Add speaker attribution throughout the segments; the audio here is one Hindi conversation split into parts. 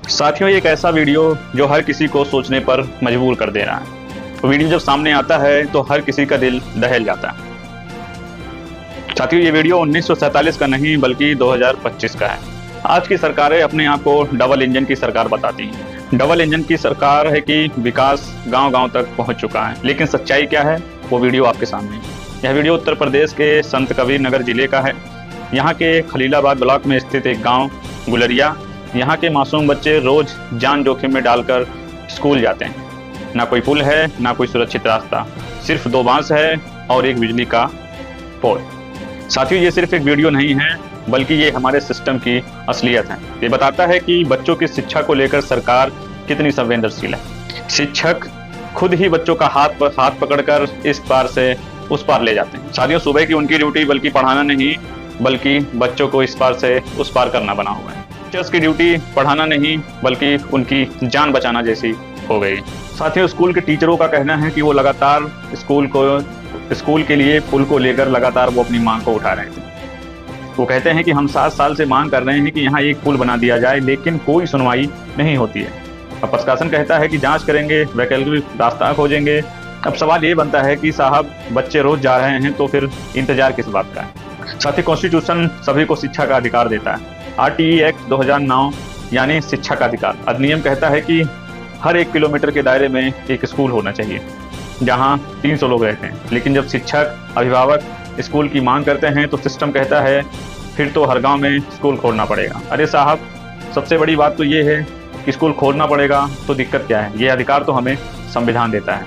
Speaker 1: साथियों, एक ऐसा वीडियो जो हर किसी को सोचने पर मजबूर कर दे रहा है। तो वीडियो जब सामने आता है तो हर किसी का दिल दहल जाता है। साथियों, ये वीडियो 1947 का नहीं बल्कि 2025 का है। आज की सरकारें अपने आप को डबल इंजन की सरकार बताती हैं। डबल इंजन की सरकार है कि विकास गांव-गांव तक पहुंच चुका है, लेकिन सच्चाई क्या है वो वीडियो आपके सामने है। यह वीडियो उत्तर प्रदेश के संत कबीर नगर जिले का है। यहाँ के खलीलाबाद ब्लॉक में स्थित एक गाँव गुलरिया, यहाँ के मासूम बच्चे रोज जान जोखिम में डालकर स्कूल जाते हैं। ना कोई पुल है, ना कोई सुरक्षित रास्ता, सिर्फ 2 बांस है और एक बिजली का पोल। साथियों, ये सिर्फ एक वीडियो नहीं है बल्कि ये हमारे सिस्टम की असलियत है। ये बताता है कि बच्चों की शिक्षा को लेकर सरकार कितनी संवेदनशील है। शिक्षक खुद ही बच्चों का हाथ पकड़कर इस पार से उस पार ले जाते हैं। साथियों, सुबह की उनकी ड्यूटी बल्कि पढ़ाना नहीं बल्कि बच्चों को इस पार से उस पार करना बना हुआ है। टीचर्स की ड्यूटी पढ़ाना नहीं बल्कि उनकी जान बचाना जैसी हो गई। साथियों, स्कूल के टीचरों का कहना है कि वो लगातार स्कूल के लिए पुल को लेकर लगातार वो अपनी मांग को उठा रहे थे। वो कहते हैं कि हम 7 साल से मांग कर रहे हैं कि यहाँ एक पुल बना दिया जाए, लेकिन कोई सुनवाई नहीं होती है। अब प्रशासन कहता है कि जांच करेंगे, वैकल्पिक रास्ता खोजेंगे। अब सवाल ये बनता है कि साहब, बच्चे रोज जा रहे हैं तो फिर इंतजार किस बात का है। साथ ही कॉन्स्टिट्यूशन सभी को शिक्षा का अधिकार देता है। RTE एक्ट 2009 यानी शिक्षा का अधिकार अधिनियम कहता है कि हर 1 किलोमीटर के दायरे में एक स्कूल होना चाहिए जहां 300 लोग रहते हैं। लेकिन जब शिक्षक अभिभावक स्कूल की मांग करते हैं तो सिस्टम कहता है फिर तो हर गांव में स्कूल खोलना पड़ेगा। अरे साहब, सबसे बड़ी बात तो ये है कि स्कूल खोलना पड़ेगा तो दिक्कत क्या है? ये अधिकार तो हमें संविधान देता है,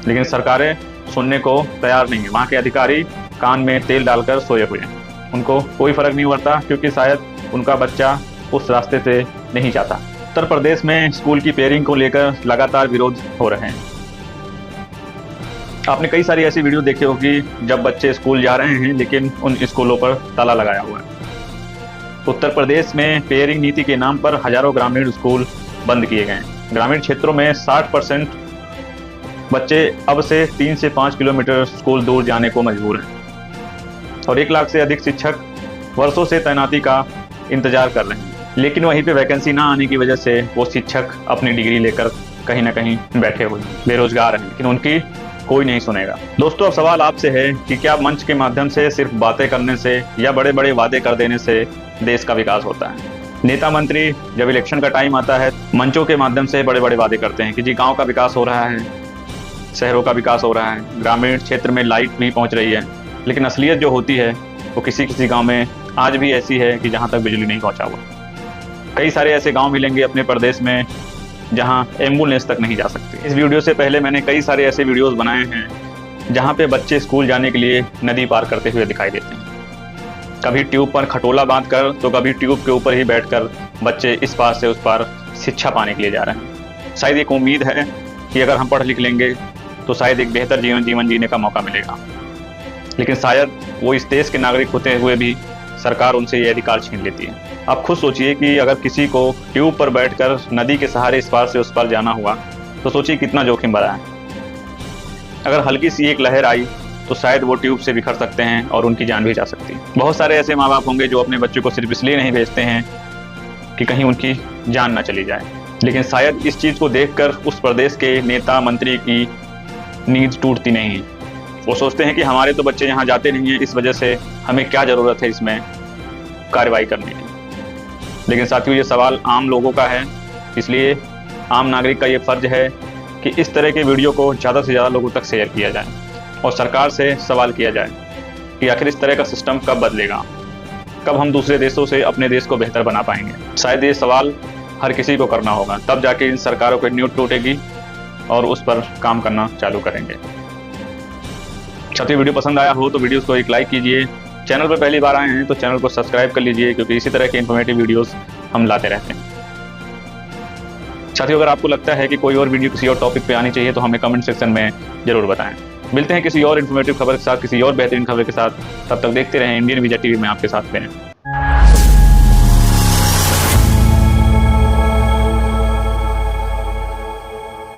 Speaker 1: लेकिन सरकारें सुनने को तैयार नहीं है। वहाँ के अधिकारी कान में तेल डालकर सोए हुए हैं। उनको कोई फर्क नहीं पड़ता क्योंकि शायद उनका बच्चा उस रास्ते से नहीं जाता। उत्तर प्रदेश में स्कूल की पेयरिंग को लेकर लगातार विरोध हो रहे हैं। आपने कई सारी ऐसी वीडियो देखी होगी जब बच्चे स्कूल जा रहे हैं लेकिन उन स्कूलों पर ताला लगाया हुआ है। उत्तर प्रदेश में पेयरिंग नीति के नाम पर हजारों ग्रामीण स्कूल बंद किए गए हैं। ग्रामीण क्षेत्रों में 60% बच्चे अब से 3 से 5 किलोमीटर स्कूल दूर जाने को मजबूर हैं और 1 लाख से अधिक शिक्षक वर्षों से तैनाती का इंतजार कर रहे हैं। लेकिन वहीं पे वैकेंसी ना आने की वजह से वो शिक्षक अपनी डिग्री लेकर कहीं ना कहीं बैठे हुए बेरोजगार हैं, लेकिन उनकी कोई नहीं सुनेगा। दोस्तों, अब सवाल आपसे है कि क्या मंच के माध्यम से सिर्फ बातें करने से या बड़े बड़े वादे कर देने से देश का विकास होता है? नेता मंत्री जब इलेक्शन का टाइम आता है मंचों के माध्यम से बड़े बड़े वादे करते हैं कि जी गाँव का विकास हो रहा है, शहरों का विकास हो रहा है, ग्रामीण क्षेत्र में लाइट भी पहुँच रही है। लेकिन असलियत जो होती है वो किसी गाँव में आज भी ऐसी है कि जहाँ तक बिजली नहीं पहुँचा हुआ। कई सारे ऐसे गांव मिलेंगे अपने प्रदेश में जहां एम्बुलेंस तक नहीं जा सकती। इस वीडियो से पहले मैंने कई सारे ऐसे वीडियोस बनाए हैं जहां पे बच्चे स्कूल जाने के लिए नदी पार करते हुए दिखाई देते हैं। कभी ट्यूब पर खटोला बांधकर तो कभी ट्यूब के ऊपर ही बैठकर बच्चे इस पार से उस पार शिक्षा पाने के लिए जा रहे हैं। शायद एक उम्मीद है कि अगर हम पढ़ लिख लेंगे तो शायद एक बेहतर जीवन जीने का मौका मिलेगा, लेकिन शायद वो इस देश के नागरिक होते हुए भी सरकार उनसे ये अधिकार छीन लेती है। आप खुद सोचिए कि अगर किसी को ट्यूब पर बैठकर नदी के सहारे इस पार से उस पार जाना हुआ तो सोचिए कितना जोखिम भरा है। अगर हल्की सी एक लहर आई तो शायद वो ट्यूब से बिखर सकते हैं और उनकी जान भी जा सकती है। बहुत सारे ऐसे माँ बाप होंगे जो अपने बच्चों को सिर्फ इसलिए नहीं भेजते हैं कि कहीं उनकी जान ना चली जाए, लेकिन शायद इस चीज़ को देखकर उस प्रदेश के नेता मंत्री की नींद टूटती नहीं है। वो सोचते हैं कि हमारे तो बच्चे यहाँ जाते नहीं हैं, इस वजह से हमें क्या ज़रूरत है इसमें कार्रवाई करने की। लेकिन साथियों, ये सवाल आम लोगों का है, इसलिए आम नागरिक का ये फर्ज है कि इस तरह के वीडियो को ज़्यादा से ज़्यादा लोगों तक शेयर किया जाए और सरकार से सवाल किया जाए कि आखिर इस तरह का सिस्टम कब बदलेगा, कब हम दूसरे देशों से अपने देश को बेहतर बना पाएंगे। शायद ये सवाल हर किसी को करना होगा, तब जाके इन सरकारों की नींव टूटेगी और उस पर काम करना चालू करेंगे। साथियों, वीडियो पसंद आया हो तो वीडियोस को एक लाइक कीजिए। चैनल पर पहली बार आए हैं तो चैनल को सब्सक्राइब कर लीजिए, क्योंकि इसी तरह के इन्फॉर्मेटिव वीडियोस हम लाते रहते हैं। साथियों, अगर आपको लगता है कि कोई और वीडियो किसी और टॉपिक पे आनी चाहिए तो हमें कमेंट सेक्शन में जरूर बताएं। मिलते हैं किसी और इन्फॉर्मेटिव खबर के साथ, किसी और बेहतरीन खबर के साथ। तब तक देखते रहें इंडियन विजय टीवी में आपके साथ में।